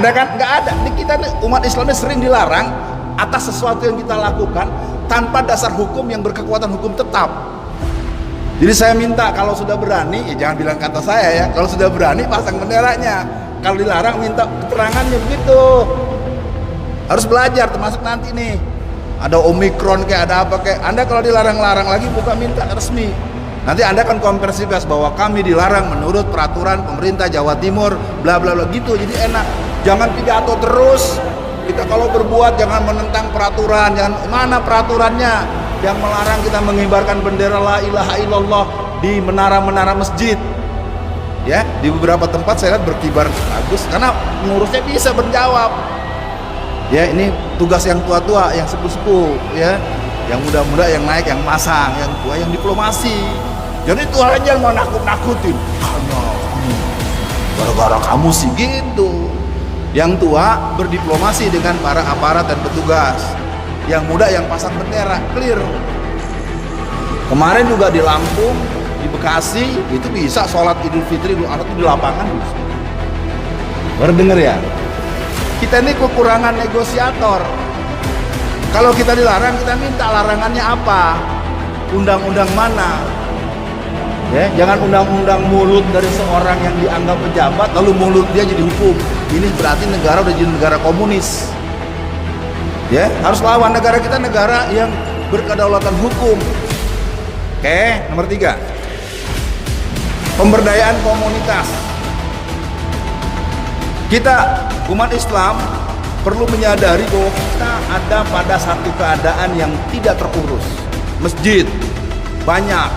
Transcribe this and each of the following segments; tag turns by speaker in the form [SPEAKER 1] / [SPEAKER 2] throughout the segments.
[SPEAKER 1] Ada kan? Nggak ada. Di kita umat Islam ini sering dilarang atas sesuatu yang kita lakukan tanpa dasar hukum yang berkekuatan hukum tetap. Jadi saya minta kalau sudah berani, ya jangan bilang kata saya ya, kalau sudah berani pasang benderanya. Kalau dilarang minta keterangannya begitu. Harus belajar, termasuk nanti nih ada Omikron kayak ada apa kayak, Anda kalau dilarang-larang lagi buka minta resmi. Nanti Anda kan konversi pers bahwa kami dilarang menurut peraturan pemerintah Jawa Timur bla bla bla gitu. Jadi enak. Jangan pidato terus. Kita kalau berbuat jangan menentang peraturan, jangan mana peraturannya yang melarang kita mengibarkan bendera la ilaha illallah di menara-menara masjid. Ya, di beberapa tempat saya lihat berkibar bagus karena pengurusnya bisa menjawab. Ya, ini tugas yang tua-tua, yang sepuh-sepuh ya. Yang muda-muda yang naik, yang masang, yang tua yang diplomasi. Jadi itu aja mau nakut-nakutin. Gara-gara kamu sih gitu. Yang tua berdiplomasi dengan para aparat dan petugas. Yang muda yang pasang bendera, clear. Kemarin juga di Lampung, di Bekasi, itu bisa sholat Idul Fitri, Idul Adha itu di lapangan. Baru denger ya? Kita ini kekurangan negosiator. Kalau kita dilarang, kita minta larangannya apa? Undang-undang mana? Ya, jangan undang-undang mulut dari seorang yang dianggap pejabat lalu mulut dia jadi hukum. Ini berarti negara udah jadi negara komunis. Ya, harus lawan negara kita negara yang berkedaulatan hukum. Oke, nomor 3. Pemberdayaan komunitas. Kita umat Islam perlu menyadari bahwa kita ada pada satu keadaan yang tidak terurus. Masjid banyak.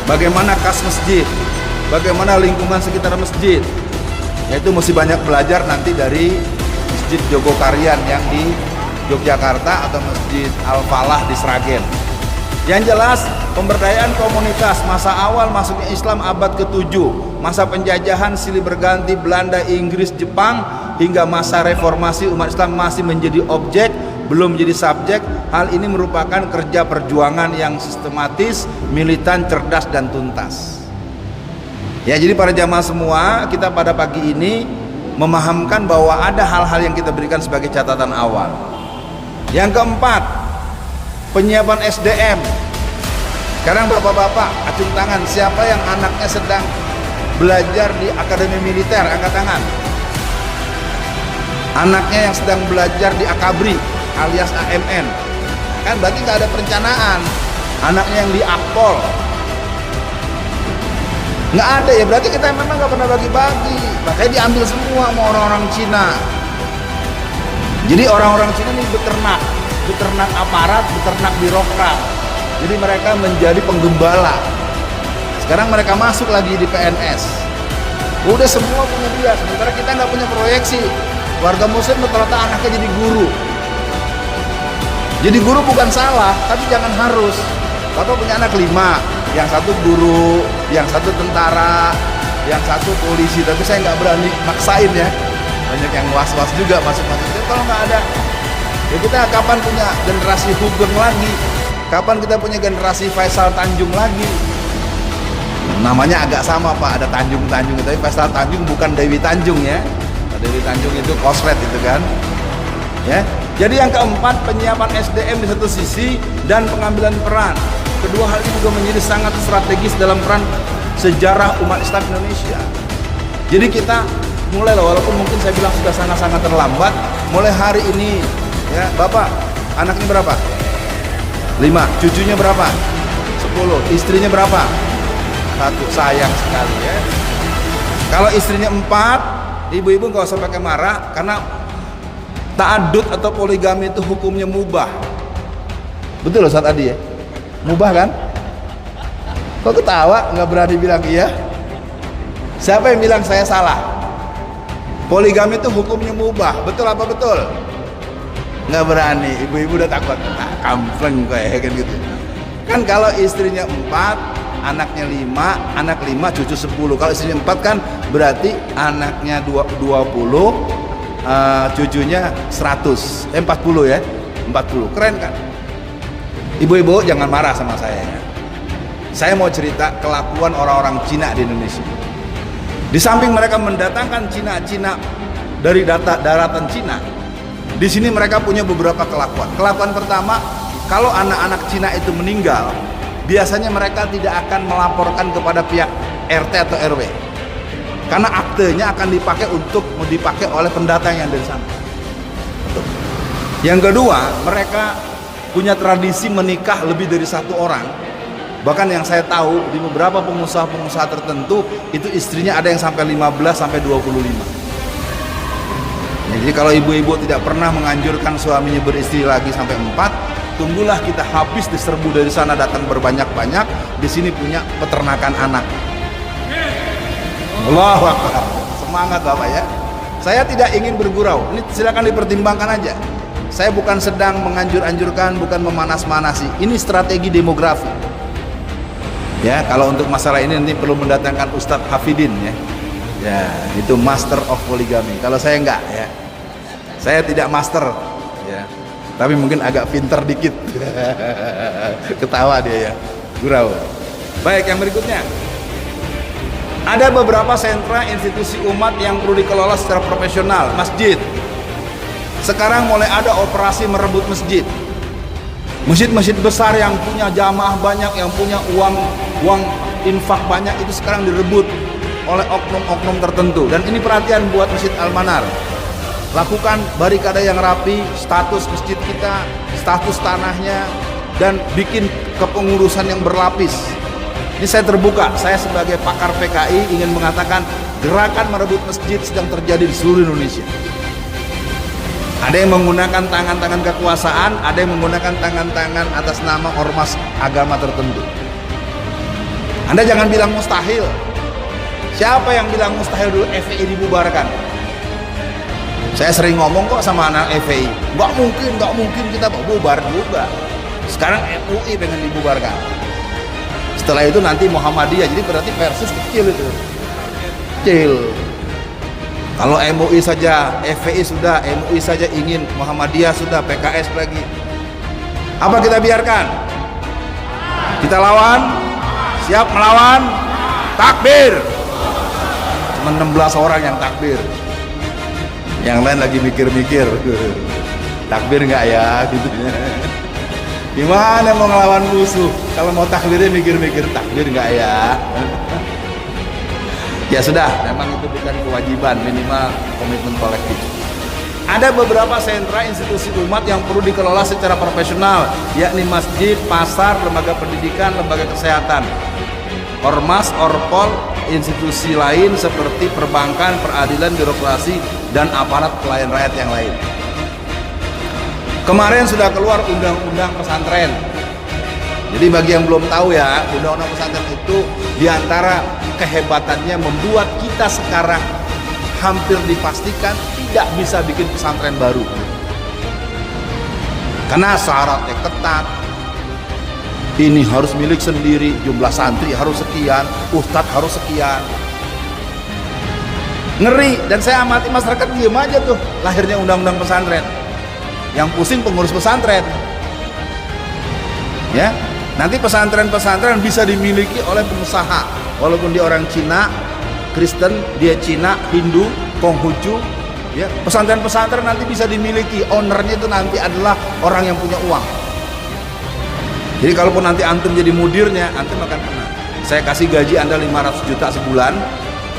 [SPEAKER 1] Bagaimana kas masjid? Bagaimana lingkungan sekitar masjid? Yaitu mesti banyak belajar nanti dari Masjid Jogokarian yang di Yogyakarta atau Masjid Al-Falah di Sragen. Yang jelas pemberdayaan komunitas masa awal masuknya Islam abad ke-7, masa penjajahan silih berganti Belanda, Inggris, Jepang hingga masa reformasi umat Islam masih menjadi objek, belum menjadi subjek. Hal ini merupakan kerja perjuangan yang sistematis, militan, cerdas dan tuntas. Ya, jadi para jamaah semua, kita pada pagi ini memahamkan bahwa ada hal-hal yang kita berikan sebagai catatan awal. Yang keempat, penyiapan SDM. Sekarang bapak-bapak, acung tangan, siapa yang anaknya sedang belajar di Akademi Militer, angkat tangan. Anaknya yang sedang belajar di Akabri alias AMN, kan berarti nggak ada perencanaan. Anaknya yang di Akpol, nggak ada ya, berarti kita memang nggak pernah bagi-bagi. Makanya diambil semua sama orang-orang Cina. Jadi orang-orang Cina ini beternak aparat, beternak birokrat. Jadi mereka menjadi penggembala. Sekarang mereka masuk lagi di PNS. Udah semua punya dia, sementara kita nggak punya proyeksi. Warga Muslim rata-rata anaknya jadi guru. Jadi guru bukan salah, tapi jangan harus. Bapak punya anak 5, yang satu guru, yang satu tentara, yang satu polisi, tapi saya nggak berani maksain ya. Banyak yang was-was juga masuk-masuk. Jadi kalau nggak ada, ya kita kapan punya generasi Hugeng lagi? Kapan kita punya generasi Faisal Tanjung lagi? Namanya agak sama Pak, ada Tanjung-Tanjung, tapi Faisal Tanjung bukan Dewi Tanjung ya. Dewi Tanjung itu koslet itu kan. Ya. Jadi yang keempat, penyiapan SDM di satu sisi dan pengambilan peran. Kedua hal ini juga menjadi sangat strategis dalam peran sejarah umat Islam Indonesia. Jadi kita mulai, walaupun mungkin saya bilang sudah sangat-sangat terlambat, mulai hari ini ya, Bapak anaknya berapa? 5, cucunya berapa? 10, istrinya berapa? 1, sayang sekali ya. Kalau istrinya 4, ibu-ibu nggak usah pakai marah, karena ta'adud atau poligami itu hukumnya mubah. Betul loh Ustaz Adi ya? Mubah kan? Kok ketawa? Nggak berani bilang iya? Siapa yang bilang saya salah? Poligami itu hukumnya mubah. Betul apa betul? Nggak berani. Ibu-ibu udah takut. Nah, kampleng kayak gitu. Kan kalau istrinya 4, anaknya 5, anak 5, cucu 10. Kalau istrinya 4 kan berarti anaknya 20, cucunya 100, 40 ya, 40, keren kan? Ibu-ibu jangan marah sama saya. Saya mau cerita kelakuan orang-orang Cina di Indonesia. Di samping mereka mendatangkan Cina-Cina dari daratan Cina. Di sini mereka punya beberapa kelakuan. Kelakuan pertama, kalau anak-anak Cina itu meninggal, biasanya mereka tidak akan melaporkan kepada pihak RT atau RW, karena aktenya akan dipakai oleh pendatang yang dari sana. Yang kedua, mereka punya tradisi menikah lebih dari satu orang. Bahkan yang saya tahu di beberapa pengusaha-pengusaha tertentu itu istrinya ada yang sampai 15 sampai 25. Jadi kalau ibu-ibu tidak pernah menganjurkan suaminya beristri lagi sampai 4, tunggulah kita habis diserbu dari sana datang berbanyak-banyak, di sini punya peternakan anak. Allahu Akbar. Semangat Bapak ya. Saya tidak ingin bergurau. Ini silakan dipertimbangkan aja. Saya bukan sedang menganjur-anjurkan, bukan memanas-manasi. Ini strategi demografi. Ya, kalau untuk masalah ini nanti perlu mendatangkan Ustadz Hafidin ya. Ya, itu master of polygamy. Kalau saya enggak ya. Saya tidak master ya. Tapi mungkin agak pinter dikit. Ketawa dia ya. Gurau. Baik, yang berikutnya. Ada beberapa sentra institusi umat yang perlu dikelola secara profesional. Masjid. Sekarang mulai ada operasi merebut masjid. Masjid-masjid besar yang punya jamaah banyak, yang punya uang infak banyak, itu sekarang direbut oleh oknum-oknum tertentu. Dan ini perhatian buat Masjid Al-Manar. Lakukan barikade yang rapi, status masjid kita, status tanahnya, dan bikin kepengurusan yang berlapis. Ini saya terbuka, saya sebagai pakar PKI ingin mengatakan gerakan merebut masjid sedang terjadi di seluruh Indonesia. Ada yang menggunakan tangan-tangan kekuasaan, ada yang menggunakan tangan-tangan atas nama ormas agama tertentu. Anda jangan bilang mustahil. Siapa yang bilang mustahil dulu FPI dibubarkan? Saya sering ngomong kok sama anak FPI, nggak mungkin kita bubar juga. Sekarang MUI pengen dibubarkan. Setelah itu nanti Muhammadiyah, jadi berarti versus kecil itu. Kecil. Kalau MUI saja, FPI sudah, MUI saja ingin, Muhammadiyah sudah, PKS lagi. Apa kita biarkan? Kita lawan? Siap melawan? Takbir! Cuma 16 orang yang takbir. Yang lain lagi mikir-mikir. Takbir nggak ya? Gitu. Gimana mau ngelawan musuh? Kalau mau takbirnya mikir-mikir, takbir nggak ya? Ya sudah, memang itu bukan kewajiban, minimal komitmen kolektif. Ada beberapa sentra institusi umat yang perlu dikelola secara profesional, yakni masjid, pasar, lembaga pendidikan, lembaga kesehatan, ormas, orpol, institusi lain seperti perbankan, peradilan, birokrasi, dan aparat pelayan rakyat yang lain. Kemarin sudah keluar undang-undang pesantren. Jadi bagi yang belum tahu ya, undang-undang pesantren itu diantara kehebatannya membuat kita sekarang hampir dipastikan tidak bisa bikin pesantren baru. Karena syaratnya ketat. Ini harus milik sendiri, jumlah santri harus sekian, ustadz harus sekian. Ngeri, dan saya amati masyarakat diam aja tuh lahirnya undang-undang pesantren. Yang pusing pengurus pesantren. Ya, nanti pesantren-pesantren bisa dimiliki oleh pengusaha, walaupun dia orang Cina, Kristen, dia Cina, Hindu, Konghucu. Ya, pesantren-pesantren nanti bisa dimiliki, ownernya itu nanti adalah orang yang punya uang. Jadi kalaupun nanti antum jadi mudirnya, antum akan kena. Saya kasih gaji Anda 500 juta sebulan,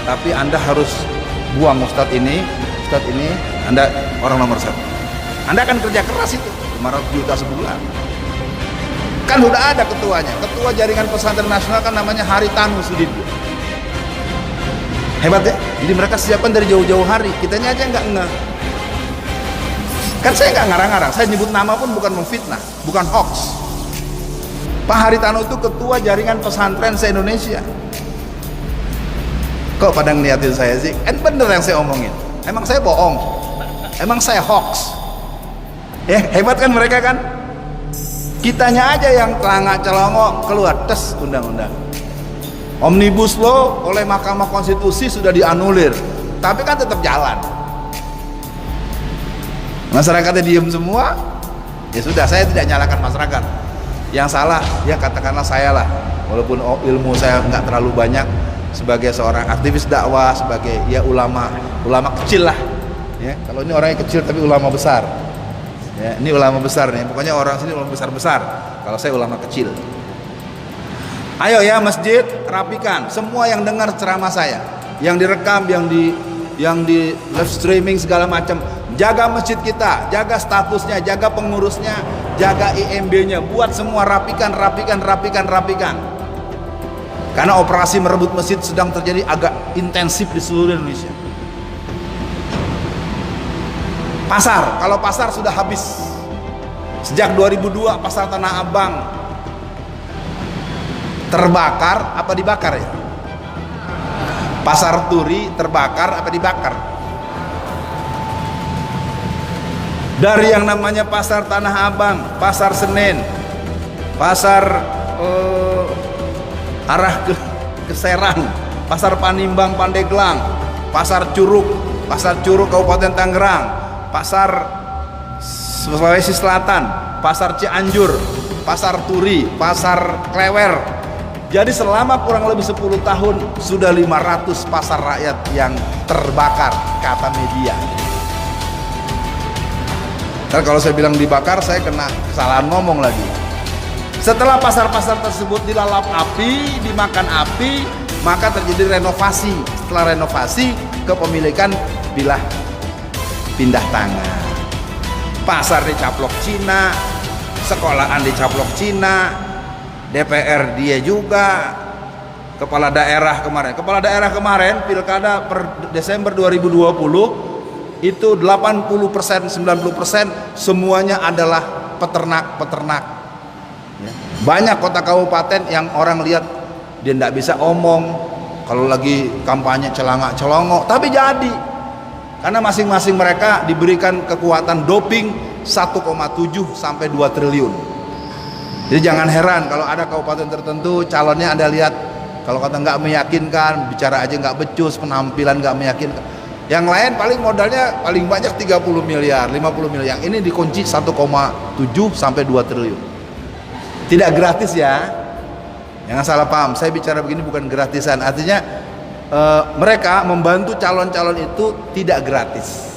[SPEAKER 1] tapi Anda harus buang ustadz ini, Anda orang nomor 1. Anda akan kerja keras itu, 500 juta sebulan. Kan udah ada ketuanya, ketua jaringan pesantren nasional kan namanya Haritanu Sudibyo. Hebat ya? Jadi mereka siapkan dari jauh-jauh hari, kitanya aja nggak ngeh. Kan saya nggak ngarang-ngarang, saya nyebut nama pun bukan memfitnah, bukan hoax. Pak Haritanu itu ketua jaringan pesantren se-Indonesia. Kok pada ngeliatin saya sih? Kan bener yang saya omongin. Emang saya bohong? Emang saya hoax? Ya hebat kan mereka kan? Kitanya aja yang telangak-celongok keluar tes undang-undang. Omnibus Law oleh Mahkamah Konstitusi sudah dianulir, tapi kan tetap jalan. Masyarakatnya diem semua. Ya sudah, saya tidak nyalakan masyarakat. Yang salah ya katakanlah saya lah, walaupun ilmu saya nggak terlalu banyak sebagai seorang aktivis dakwah, sebagai ya ulama kecil lah Ya, kalau ini orangnya kecil tapi ulama besar. Ya, ini ulama besar nih. Pokoknya orang sini ulama besar-besar. Kalau saya ulama kecil. Ayo ya masjid, rapikan semua yang dengar ceramah saya, yang direkam, yang di live streaming segala macam. Jaga masjid kita, jaga statusnya, jaga pengurusnya, jaga IMB-nya. Buat semua rapikan. Karena operasi merebut masjid sedang terjadi agak intensif di seluruh Indonesia. Pasar, kalau pasar sudah habis. Sejak 2002 pasar Tanah Abang terbakar apa dibakar ya? Pasar Turi terbakar apa dibakar? Dari yang namanya pasar Tanah Abang, pasar Senen, pasar arah ke Serang, pasar Panimbang Pandeglang, pasar Curug Kabupaten Tangerang, pasar Sulawesi Selatan, pasar Cianjur, pasar Turi, pasar Klewer. Jadi selama kurang lebih 10 tahun sudah 500 pasar rakyat yang terbakar, kata media. Dan kalau saya bilang dibakar, saya kena kesalahan ngomong lagi. Setelah pasar-pasar tersebut dilalap api, dimakan api, maka terjadi renovasi. Setelah renovasi, kepemilikan pindah tangan. Pasar dicaplok Cina, sekolahan dicaplok Cina, DPR dia juga, kepala daerah kemarin pilkada per Desember 2020 itu 80%, 90% semuanya adalah peternak. Banyak kota kabupaten yang orang lihat dia tidak bisa omong kalau lagi kampanye celangak-celongo, tapi jadi karena masing-masing mereka diberikan kekuatan doping 1,7 sampai 2 triliun. Jadi jangan heran kalau ada kabupaten tertentu calonnya Anda lihat kalau kata nggak meyakinkan, bicara aja nggak becus, penampilan nggak meyakinkan. Yang lain paling modalnya paling banyak 30 miliar, 50 miliar. Ini dikunci 1,7 sampai 2 triliun. Tidak gratis ya. Jangan salah paham, saya bicara begini bukan gratisan. Artinya mereka membantu calon-calon itu tidak gratis.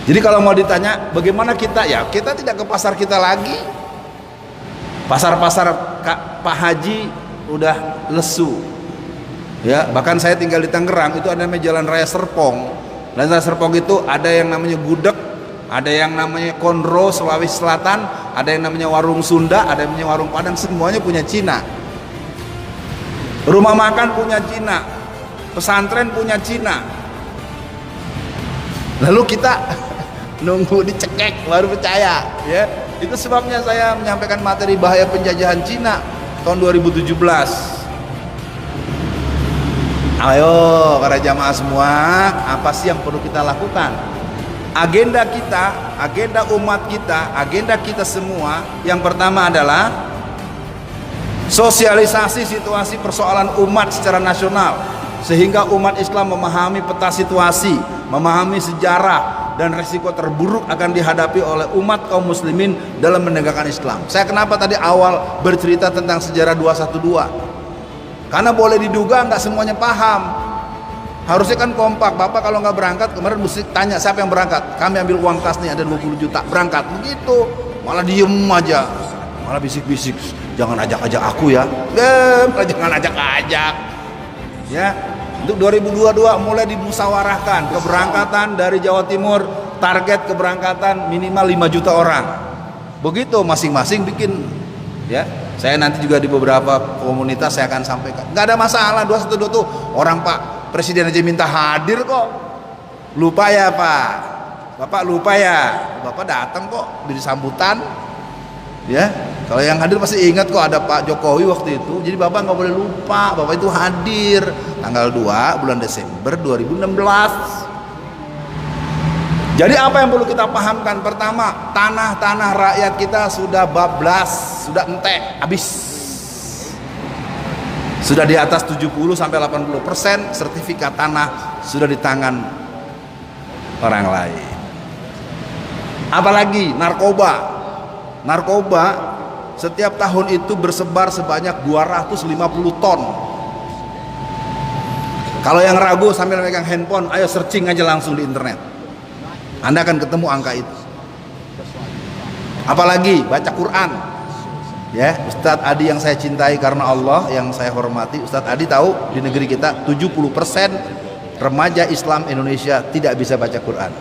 [SPEAKER 1] Jadi kalau mau ditanya bagaimana kita, ya kita tidak ke pasar kita lagi. Pasar-pasar Pak Haji udah lesu. Ya, bahkan saya tinggal di Tangerang, itu ada namanya Jalan Raya Serpong. Dan Raya Serpong itu ada yang namanya gudeg, ada yang namanya Konro Sulawesi Selatan, ada yang namanya warung Sunda, ada yang namanya warung Padang, semuanya punya Cina. Rumah makan punya Cina, pesantren punya Cina. Lalu kita nunggu dicekek baru percaya, ya. Itu sebabnya saya menyampaikan materi bahaya penjajahan Cina tahun 2017. Ayo para jamaah semua, apa sih yang perlu kita lakukan? Agenda kita, agenda umat kita, agenda kita semua, yang pertama adalah sosialisasi situasi persoalan umat secara nasional, sehingga umat Islam memahami peta situasi, memahami sejarah dan resiko terburuk akan dihadapi oleh umat kaum muslimin dalam menegakkan Islam. Saya kenapa tadi awal bercerita tentang sejarah 212? Karena boleh diduga nggak semuanya paham. Harusnya kan kompak. Bapak kalau nggak berangkat, kemarin mesti tanya siapa yang berangkat. Kami ambil uang kas nih, ada 20 juta, berangkat. Begitu, malah diem aja, malah bisik-bisik, jangan ajak-ajak aku ya. Malah jangan ajak-ajak. Ya, untuk 2022 mulai dimusyawarahkan keberangkatan dari Jawa Timur, target keberangkatan minimal 5 juta orang. Begitu masing-masing bikin, ya. Saya nanti juga di beberapa komunitas saya akan sampaikan. Nggak ada masalah 212 tuh orang Pak Presiden aja minta hadir kok. Lupa ya Pak, Bapak lupa ya, Bapak datang kok di sambutan. Ya, kalau yang hadir pasti ingat kok ada Pak Jokowi waktu itu. Jadi Bapak nggak boleh lupa, Bapak itu hadir tanggal 2 bulan Desember 2016. Jadi apa yang perlu kita pahamkan? Pertama, tanah-tanah rakyat kita sudah bablas, sudah entek, habis. Sudah di atas 70 sampai 80% sertifikat tanah sudah di tangan orang lain. Apalagi narkoba. Narkoba setiap tahun itu bersebar sebanyak 250 ton. Kalau yang ragu sambil megang handphone, ayo searching aja langsung di internet. Anda akan ketemu angka itu. Apalagi baca Quran. Ya, Ustadz Adi yang saya cintai karena Allah, yang saya hormati, Ustadz Adi tahu di negeri kita 70% remaja Islam Indonesia tidak bisa baca Quran.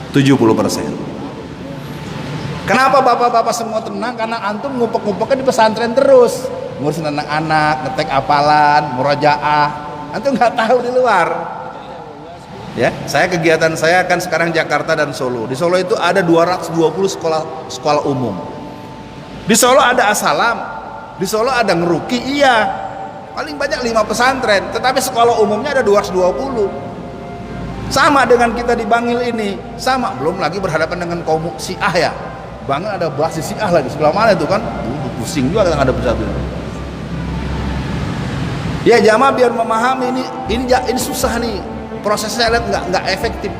[SPEAKER 1] 70%. Kenapa bapak-bapak semua tenang? Karena antum ngumpet-ngumpetnya di pesantren terus, ngurusin anak-anak, ngetek hafalan, murojaah. Antum nggak tahu di luar. Ya, kegiatan saya kan sekarang Jakarta dan Solo. Di Solo itu ada 220 sekolah umum. Di Solo ada Asalam, di Solo ada Ngeruki, iya. Paling banyak 5 pesantren, tetapi sekolah umumnya ada 220. Sama dengan kita di Bangil ini, sama. Belum lagi berhadapan dengan kaum Syiah ya. Bangil ada basis Syiah lagi, sebelah mana itu kan? Pusing juga kadang ada pesantren. Ya jamaah biar memahami ini susah nih. Prosesnya lihat nggak efektif.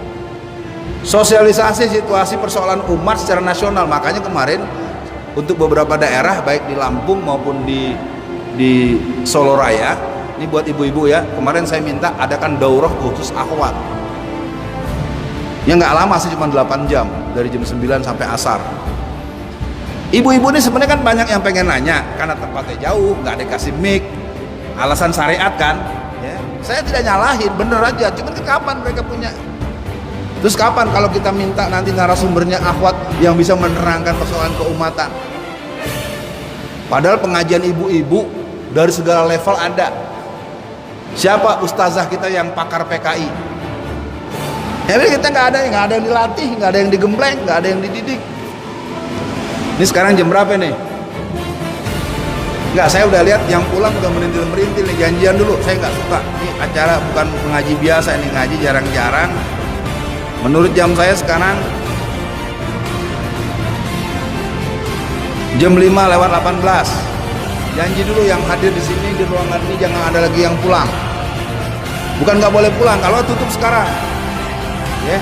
[SPEAKER 1] Sosialisasi situasi persoalan umat secara nasional, makanya kemarin untuk beberapa daerah baik di Lampung maupun di Solo Raya, ini buat ibu-ibu ya, kemarin saya minta adakan daurah khusus akhwat. Ya nggak lama sih, cuma 8 jam dari jam 9 sampai asar. Ibu-ibu ini sebenarnya kan banyak yang pengen nanya karena tempatnya jauh, nggak ada kasih mic, alasan syariat kan. Ya, saya tidak nyalahin, bener aja. Cuman kapan mereka punya? Terus kapan kalau kita minta nanti narasumbernya akhwat yang bisa menerangkan persoalan keumatan? Padahal pengajian ibu-ibu dari segala level ada. Siapa ustazah kita yang pakar PKI? Ya kita nggak ada yang dilatih, nggak ada yang digembleng, nggak ada yang dididik. Ini sekarang jam berapa nih? Nggak, saya udah lihat yang pulang udah merintil-merintil nih, janjian dulu. Saya nggak suka. Ini acara bukan pengaji biasa, ini ngaji jarang-jarang. Menurut jam saya sekarang jam 5:18. Janji dulu yang hadir di sini di ruangan ini, jangan ada lagi yang pulang. Bukan nggak boleh pulang, kalau tutup sekarang. Ya.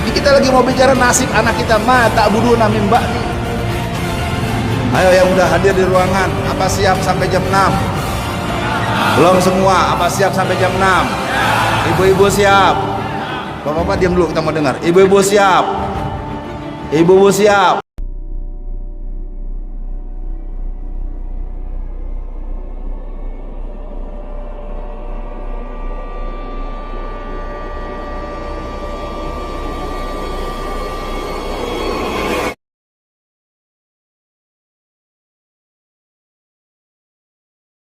[SPEAKER 1] Ini kita lagi mau bicara nasib anak kita, tak buduna min ba'di. Ayo yang udah hadir di ruangan, apa siap sampai jam 6? Belum semua, apa siap sampai jam 6? Ibu-ibu siap? Bapak-bapak diam dulu, kita mau dengar. Ibu-ibu siap? Ibu-ibu siap?